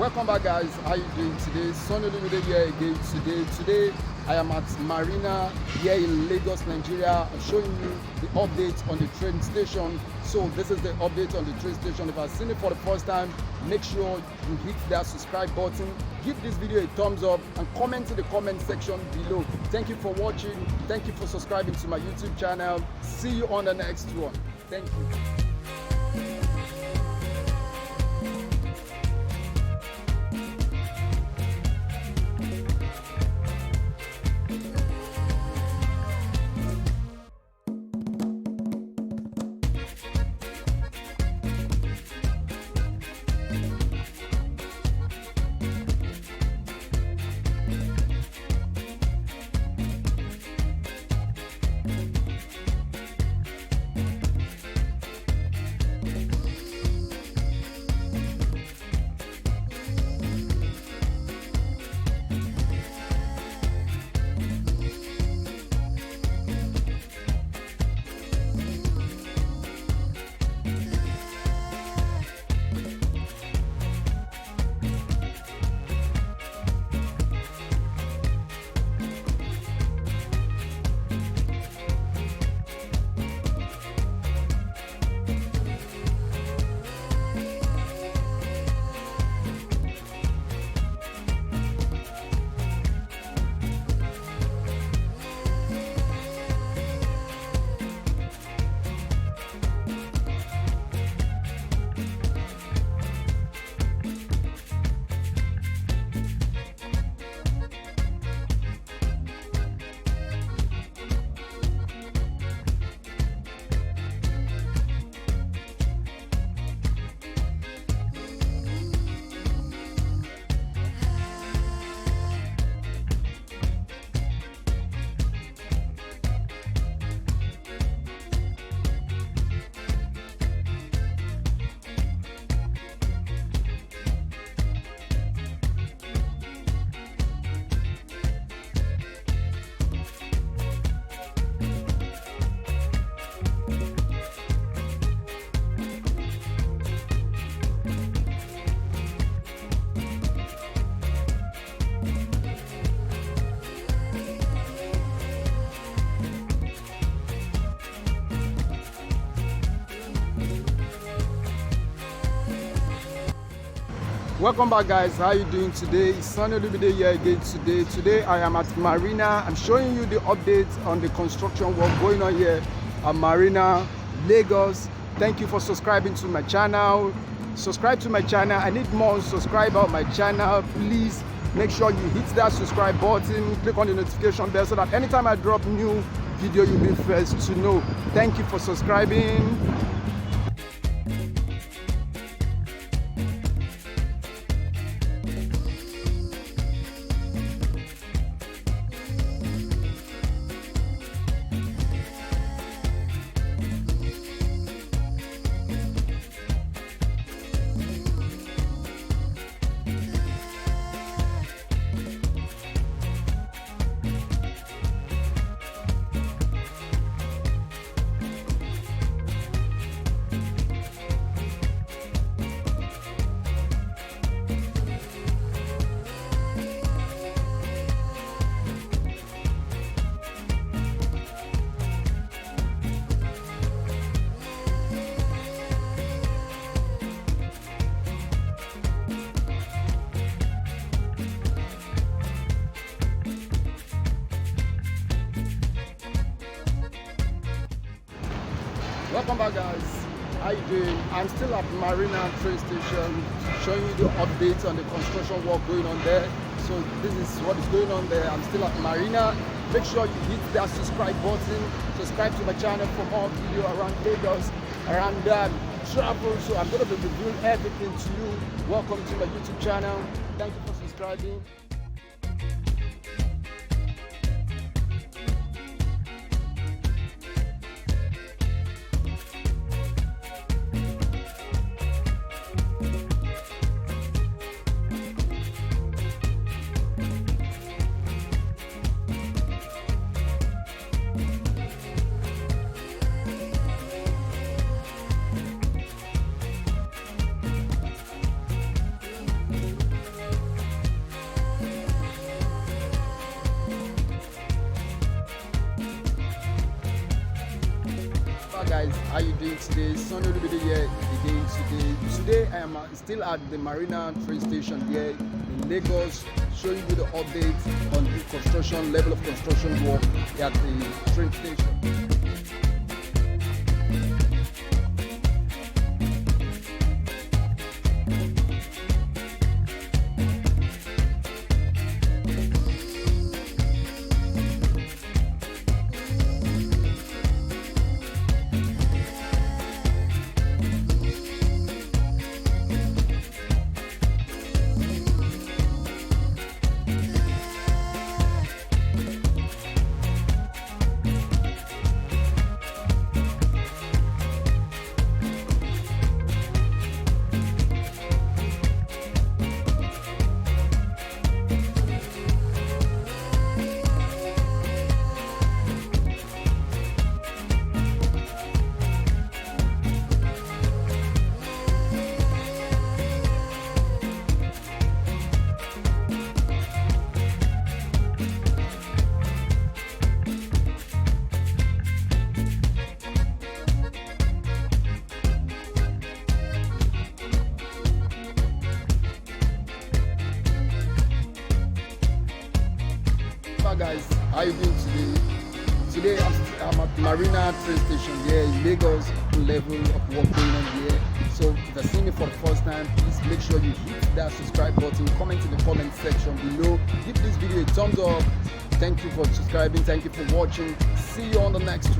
Welcome back, guys. How you doing today? Sanni Olumide here again today. I am at Marina here in Lagos, Nigeria. I'm showing you the update on the train station. So this is the update on the train station. If I've seen it for the first time, make sure you hit that subscribe button, give this video a thumbs up, and comment in the comment section below. Thank you for watching. Thank you for subscribing to my YouTube channel. See you on the next one. Thank you. Welcome back, guys. How you doing today? It's Sanni Olumide here again today I am at Marina. I'm showing you the update on the construction work going on here at Marina, Lagos. Thank you for subscribing to my channel. Subscribe to my channel. I need more subscribers on my channel. Please make sure you hit that subscribe button, click on the notification bell so that anytime I drop new video you'll be first to know. Thank you for subscribing. Welcome back, guys. How you doing? I'm still at Marina train station showing you the updates on the construction work going on there. So this is what is going on there. I'm still at Marina. Make sure you hit that subscribe button. Subscribe to my channel for more video around Lagos, around travel. So I'm going to be reviewing everything to you. Welcome to my YouTube channel. Thank you for subscribing. Guys, how you doing today? Sanni Olumide here again today. Today I am still at the Marina train station here in Lagos, showing you the updates on the construction level of construction work at the train station. Guys, how you doing today? Today I'm at Marina train station here in Lagos. Level of work going on here. So if you're seeing me for the first time, please make sure you hit that subscribe button, comment in the comment section below, give this video a thumbs up. Thank you for subscribing, thank you for watching. See you on the next one.